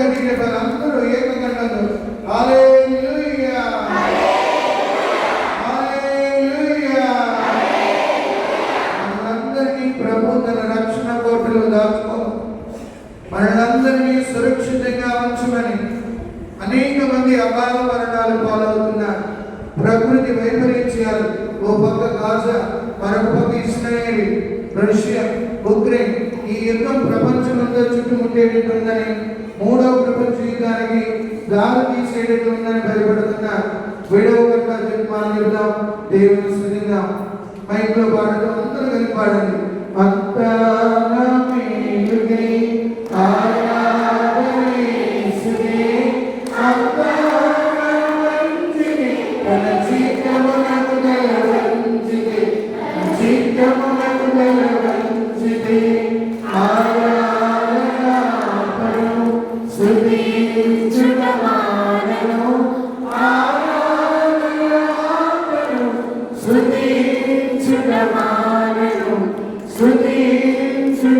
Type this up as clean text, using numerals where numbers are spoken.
దేవునికి అందరూ ఏకకంఠంతో హల్లెలూయా హల్లెలూయా. మనందరినీ ప్రభు తన రక్షణ కోటలో దాచుకో, మనందరినీ సురక్షితంగా ఉంచమని. అనేక మంది అకాల మరణాలు పాలవుతున్నారు. ప్రకృతి వైపరీత్యాలు, ఓ పక్క గాజా, మరొక పక్క ఇస్రాయేల్, రష్యా, ఉక్రెయిన్, ఈ యుద్ధం ప్రపంచమంతా చుట్టుముట్టేటట్టుందని, మూడవ ప్రపంచ యుద్ధానికి దారి తీసేటట్టుందని భయపడుతున్నారు. వీడవ గట్ల జన్మాన్ని చెప్దాం, దేవుని స్తుతిద్దాం. మైక్లో పాడుతూ అందరూ కలిసి పాడండి. అంతా నా మేలుకే ఆరాధనేసునే, అంతా నా మంచికే, తన చిత్తమునకు గల మంచికే, చిత్తమునకు గల మంచికే. ఆరాధనాపను స్తుతించుటమానను, ఆరాధనాపను స్తుతించుటమానను, స్తుతించుటమానను.